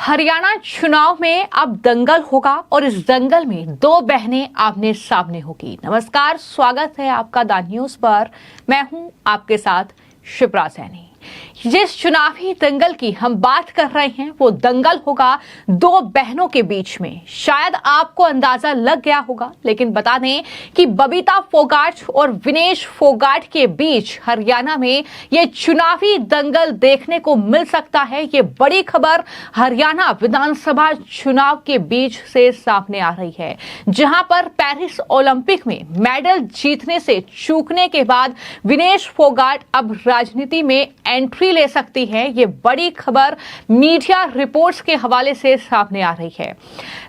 हरियाणा चुनाव में अब दंगल होगा और इस दंगल में दो बहनें आमने सामने होगी। नमस्कार, स्वागत है आपका द न्यूज पर। मैं हूं आपके साथ शिप्रा सैनी। जिस चुनावी दंगल की हम बात कर रहे हैं वो दंगल होगा दो बहनों के बीच में। शायद आपको अंदाजा लग गया होगा, लेकिन बता दें कि बबीता फोगाट और विनेश फोगाट के बीच हरियाणा में ये चुनावी दंगल देखने को मिल सकता है। ये बड़ी खबर हरियाणा विधानसभा चुनाव के बीच से सामने आ रही है, जहां पर पेरिस ओलंपिक में मेडल जीतने से चूकने के बाद विनेश फोगाट अब राजनीति में एंट्री ले सकती है। ये बड़ी खबर मीडिया रिपोर्ट्स के हवाले से सामने आ रही है।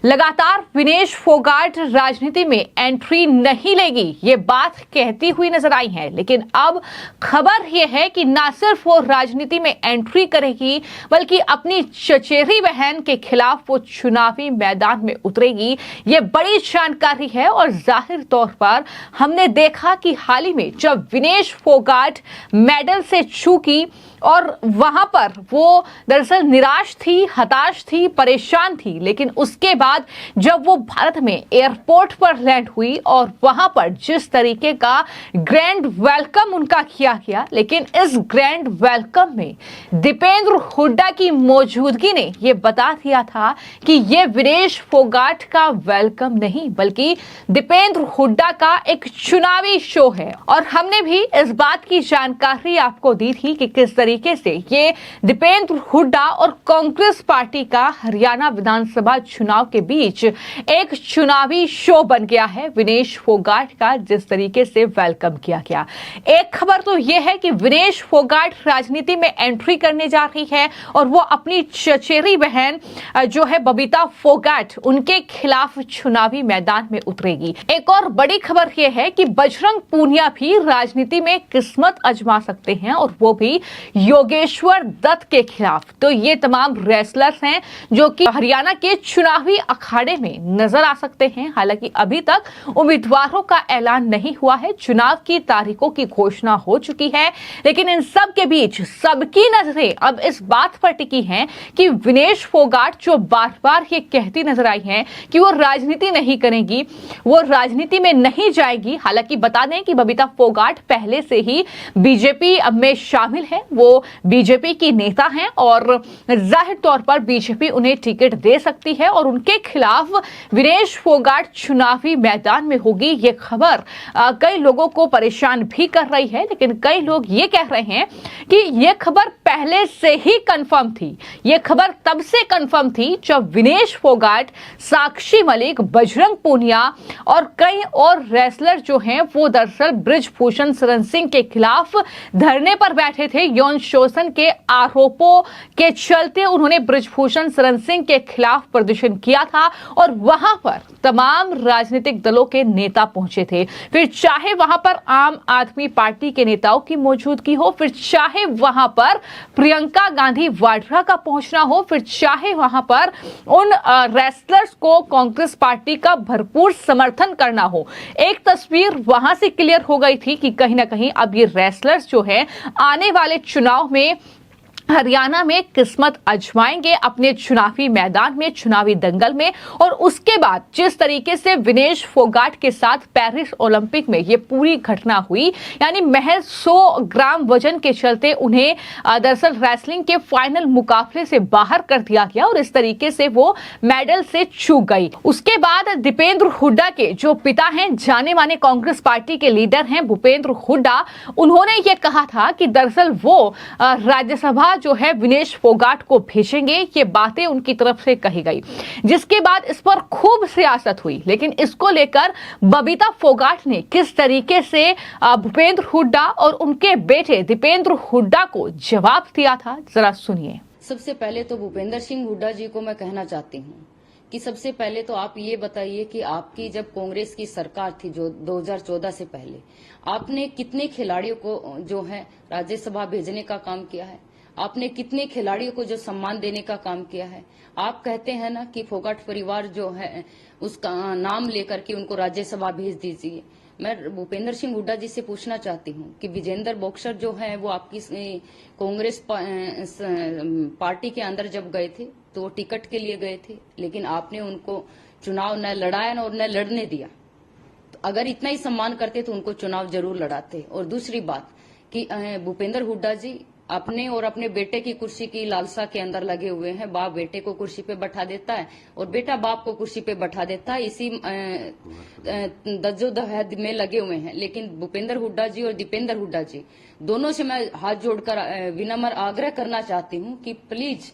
लगातार विनेश फोगाट राजनीति में एंट्री नहीं लेगी, ये बात कहती हुई नजर आई है, लेकिन अब खबर यह है कि ना सिर्फ वो राजनीति में एंट्री करेगी, बल्कि अपनी चचेरी बहन के खिलाफ वो चुनावी मैदान में उतरेगी। ये बड़ी जानकारी है और जाहिर तौर पर हमने देखा कि हाल ही में जब विनेश फोगाट मेडल से चूकी और वहां पर वो दरअसल निराश थी, हताश थी, परेशान थी, लेकिन उसके बाद जब वो भारत में एयरपोर्ट पर लैंड हुई और वहां पर जिस तरीके का ग्रैंड वेलकम उनका किया गया, लेकिन इस ग्रैंड वेलकम में दीपेंद्र हुड्डा की मौजूदगी ने ये बता दिया था कि ये विनेश फोगाट का वेलकम नहीं, बल्कि दीपेंद्र हुड्डा का एक चुनावी शो है। और हमने भी इस बात की जानकारी आपको दी थी कि किस तरीके से ये दीपेंद्र हुड्डा और कांग्रेस पार्टी का हरियाणा विधानसभा चुनाव के बीच एक चुनावी शो बन गया है। विनेश फोगाट का जिस तरीके से वेलकम किया गया। एक खबर तो यह है कि विनेश फोगाट राजनीति में एंट्री करने जा रही है और वो अपनी चचेरी बहन जो है बबीता फोगाट, उनके खिलाफ चुनावी मैदान में उतरेगी। एक और बड़ी खबर यह है कि बजरंग पूनिया भी राजनीति में किस्मत आजमा सकते हैं और वो भी योगेश्वर दत्त के खिलाफ। तो ये तमाम रेसलर्स हैं जो कि हरियाणा के चुनावी अखाड़े में नजर आ सकते हैं। हालांकि अभी तक उम्मीदवारों का ऐलान नहीं हुआ है, चुनाव की तारीखों की घोषणा हो चुकी है, लेकिन इन सब के बीच सबकी नजरें अब इस बात पर टिकी हैं कि विनेश फोगाट जो बार बार ये कहती नजर आई हैं कि वो राजनीति नहीं करेगी, वो राजनीति में नहीं जाएगी। हालांकि बता दें कि बबीता फोगाट पहले से ही बीजेपी में शामिल है, वो बीजेपी की नेता हैं और जाहिर तौर पर बीजेपी उन्हें टिकट दे सकती है और उनके खिलाफ विनेश फोगाट चुनावी मैदान में होगी। ये खबर कई लोगों को परेशान भी कर रही है, लेकिन कई लोग ये कह रहे हैं कि ये खबर पहले से ही कंफर्म थी। ये खबर तब से कंफर्म थी जब विनेश फोगाट, साक्षी मलिक, बजरंग पूनिया और कई और रेसलर जो हैं वो दरअसल बृजभूषण शरण सिंह के खिलाफ धरने पर बैठे थे। यौन शोषण के आरोपों के चलते उन्होंने बृजभूषण शरण सिंह के खिलाफ प्रदर्शन किया था और वहां पर तमाम राजनीतिक दलों के नेता पहुंचे थे। फिर चाहे वहां पर आम आदमी पार्टी के नेताओं की मौजूदगी हो, फिर चाहे वहां पर प्रियंका गांधी वाड्रा का पहुंचना हो, फिर चाहे वहां पर उन रेसलर्स को कांग्रेस पार्टी का भरपूर समर्थन करना हो, एक तस्वीर वहां से क्लियर हो गई थी कि कहीं ना कहीं अब ये रेसलर्स जो है आने वाले चुनाव में हरियाणा में किस्मत आजमाएंगे अपने चुनावी मैदान में, चुनावी दंगल में। और उसके बाद जिस तरीके से विनेश फोगाट के साथ पेरिस ओलंपिक में ये पूरी घटना हुई, यानी महज 100 ग्राम वजन के चलते उन्हें दरअसल रेसलिंग के फाइनल मुकाबले से बाहर कर दिया गया और इस तरीके से वो मेडल से चूक गई। उसके बाद दीपेंद्र हुड्डा के जो पिता हैं, जाने माने कांग्रेस पार्टी के लीडर हैं भूपेंद्र हुड्डा, उन्होंने ये कहा था कि दरअसल वो राज्यसभा जो है विनेश फोगाट को भेजेंगे। ये बातें उनकी तरफ से कही गई, जिसके बाद इस पर खूब सियासत हुई। लेकिन इसको लेकर बबीता फोगाट ने किस तरीके से भूपेंद्र हुड्डा और उनके बेटे दीपेंद्र हुड्डा को जवाब दिया था, जरा सुनिए। सबसे पहले तो भूपेंद्र सिंह हुड्डा जी को मैं कहना चाहती हूँ कि सबसे पहले तो आप ये बताइए कि आपकी जब कांग्रेस की सरकार थी जो 2014 से पहले, आपने कितने खिलाड़ियों को जो है राज्यसभा भेजने का काम किया है? आपने कितने खिलाड़ियों को जो सम्मान देने का काम किया है? आप कहते हैं ना कि फोगाट परिवार जो है उसका नाम लेकर के उनको राज्यसभा भेज दीजिए। मैं भूपेंद्र सिंह हुड्डा जी से पूछना चाहती हूँ कि विजेंद्र बॉक्सर जो है वो आपकी कांग्रेस पार्टी के अंदर जब गए थे तो वो टिकट के लिए गए थे, लेकिन आपने उनको चुनाव न लड़ाया और न लड़ने दिया। तो अगर इतना ही सम्मान करते तो उनको चुनाव जरूर लड़ाते। और दूसरी बात कि भूपेंद्र हुड्डा जी अपने और अपने बेटे की कुर्सी की लालसा के अंदर लगे हुए हैं। बाप बेटे को कुर्सी पे बैठा देता है और बेटा बाप को कुर्सी पे बैठा देता है, इसी दज्जोदहद में लगे हुए हैं। लेकिन भूपेंद्र हुड्डा जी और दीपेंद्र हुड्डा जी दोनों से मैं हाथ जोड़कर विनम्र आग्रह करना चाहती हूँ कि प्लीज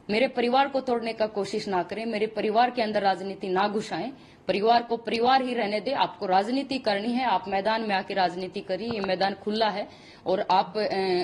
मेरे परिवार को तोड़ने का कोशिश ना करें, मेरे परिवार के अंदर राजनीति ना घुसाएं, परिवार को परिवार ही रहने दे। आपको राजनीति करनी है, आप मैदान में आके राजनीति करिए, ये मैदान खुला है और आप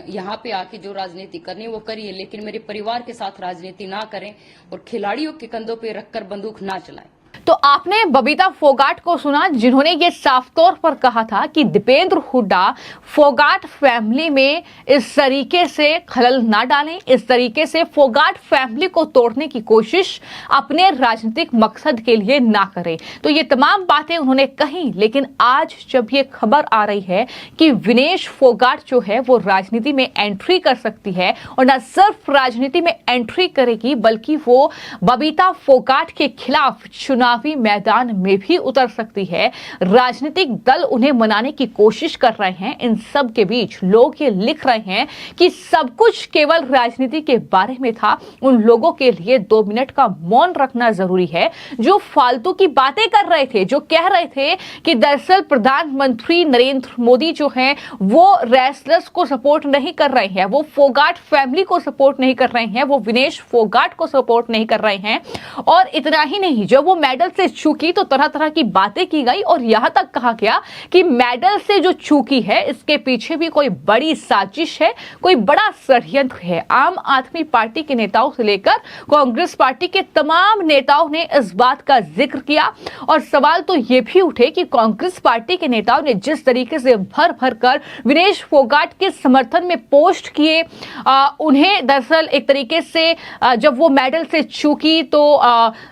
यहाँ पे आके जो राजनीति करनी है वो करिए, लेकिन मेरे परिवार के साथ राजनीति ना करें और खिलाड़ियों के कंधों पे रखकर बंदूक ना चलाएं। तो आपने बबीता फोगाट को सुना, जिन्होंने ये साफ तौर पर कहा था कि दीपेंद्र हुड्डा फोगाट फैमिली में इस तरीके से खलल ना डालें, इस तरीके से फोगाट फैमिली को तोड़ने की कोशिश अपने राजनीतिक मकसद के लिए ना करें। तो ये तमाम बातें उन्होंने कही, लेकिन आज जब ये खबर आ रही है कि विनेश फोगाट जो है वो राजनीति में एंट्री कर सकती है, और न सिर्फ राजनीति में एंट्री करेगी बल्कि वो बबीता फोगाट के खिलाफ चुनावी मैदान में भी उतर सकती है। राजनीतिक दल उन्हें मनाने की कोशिश कर रहे हैं। इन सब के बीच लोग ये लिख रहे हैं कि सब कुछ केवल राजनीति के बारे में था। उन लोगों के लिए 2 मिनट का मौन रखना जरूरी है जो फालतू की बातें कर रहे थे, जो कह रहे थे कि दरअसल प्रधानमंत्री नरेंद्र मोदी जो हैं वो रेसलर्स को सपोर्ट नहीं कर रहे हैं, वो फोगाट फैमिली को सपोर्ट नहीं कर रहे हैं, वो विनेश फोगाट को सपोर्ट नहीं कर रहे हैं। और इतना ही नहीं, जब वो मेडल से चूकी तो तरह तरह की बातें की गई और यहां तक कहा गया कि मेडल से जो चूकी है इसके पीछे भी कोई बड़ी साजिश है, कोई बड़ा षड्यंत्र है। आम आदमी पार्टी के नेताओं से लेकर कांग्रेस पार्टी के तमाम नेताओं ने इस बात का जिक्र किया और सवाल तो ये भी उठे कि कांग्रेस पार्टी के नेताओं ने जिस तरीके से भर भर कर विनेश फोगाट के समर्थन में पोस्ट किए, उन्हें दरअसल एक तरीके से जब वो मेडल से चूकी तो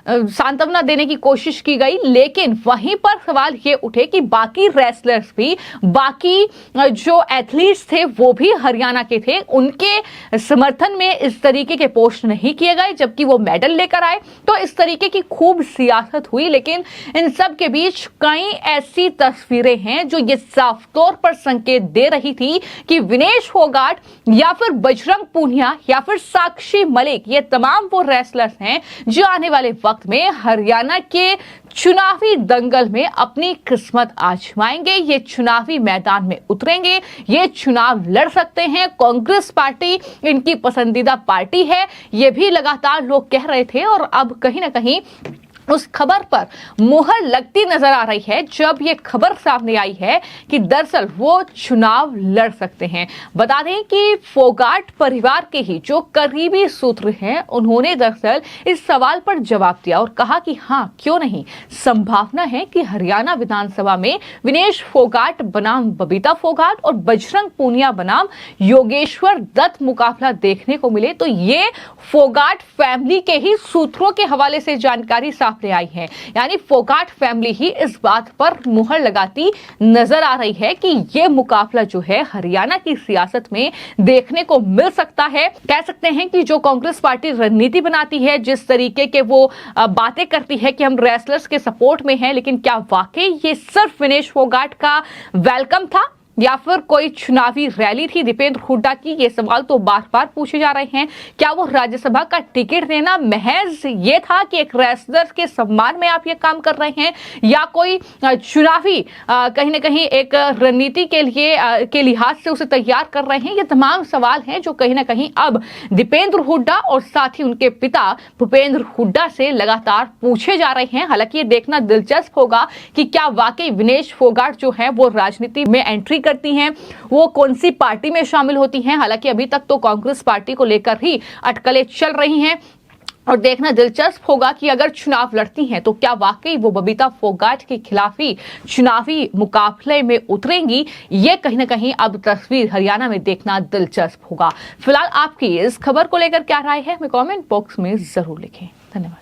सांत्वना देने की कोशिश की गई। लेकिन वहीं पर सवाल ये उठे कि बाकी रेसलर्स भी, बाकी जो एथलीट्स थे वो भी हरियाणा के थे, उनके समर्थन में इस तरीके के पोस्ट नहीं किए गए जबकि वो मेडल लेकर आए। तो इस तरीके की खूब सियासत हुई। लेकिन इन सब के बीच कई ऐसी तस्वीरें हैं जो ये साफ तौर पर संकेत दे रही थी कि विनेश फोगाट या फिर बजरंग पूनिया या फिर साक्षी मलिक, ये तमाम वो रेसलर्स हैं जो आने वाले वक्त में हरियाणा के चुनावी दंगल में अपनी किस्मत आजमाएंगे। ये चुनावी मैदान में उतरेंगे, ये चुनाव लड़ सकते हैं। कांग्रेस पार्टी इनकी पसंदीदा पार्टी है, ये भी लगातार लोग कह रहे थे और अब कहीं ना कहीं उस खबर पर मुहर लगती नजर आ रही है जब ये खबर सामने आई है कि दरअसल वो चुनाव लड़ सकते हैं। बता दें कि फोगाट परिवार के ही जो करीबी सूत्र हैं उन्होंने दरअसल इस सवाल पर जवाब दिया और कहा कि हाँ, क्यों नहीं, संभावना है कि हरियाणा विधानसभा में विनेश फोगाट बनाम बबीता फोगाट और बजरंग पूनिया बनाम योगेश्वर दत्त मुकाबला देखने को मिले। तो ये फोगाट फैमिली के ही सूत्रों के हवाले से जानकारी सामने आई है, यानी फोगाट फैमिली ही इस बात पर मुहर लगाती नजर आ रही है कि यह मुकाबला जो है हरियाणा की सियासत में देखने को मिल सकता है। कह सकते हैं कि जो कांग्रेस पार्टी रणनीति बनाती है, जिस तरीके के वो बातें करती है कि हम रेसलर्स के सपोर्ट में हैं, लेकिन क्या वाकई ये सिर्फ विनेश फोगाट का वेलकम था या फिर कोई चुनावी रैली थी दीपेंद्र हुड्डा की? ये सवाल तो बार बार पूछे जा रहे हैं। क्या वो राज्यसभा का टिकट देना महज ये था कि एक रेसलर के सम्मान में आप ये काम कर रहे हैं, या कोई चुनावी कहीं ना कहीं एक रणनीति के लिए के लिहाज से उसे तैयार कर रहे हैं? ये तमाम सवाल हैं जो कहीं ना कहीं अब दीपेंद्र हुड्डा और साथ ही उनके पिता भूपेंद्र हुड्डा से लगातार पूछे जा रहे हैं। हालांकि ये देखना दिलचस्प होगा कि क्या वाकई विनेश फोगाट जो है वो राजनीति में एंट्री करती हैं, वो कौन सी पार्टी में शामिल होती हैं। हालांकि अभी तक तो कांग्रेस पार्टी को लेकर ही अटकलें चल रही हैं और देखना दिलचस्प होगा कि अगर चुनाव लड़ती हैं तो क्या वाकई वो बबीता फोगाट के खिलाफ ही चुनावी मुकाबले में उतरेंगी। ये कहीं ना कहीं अब तस्वीर हरियाणा में देखना दिलचस्प होगा। फिलहाल आपकी इस खबर को लेकर क्या राय है, हमें कमेंट बॉक्स में जरूर लिखें। धन्यवाद।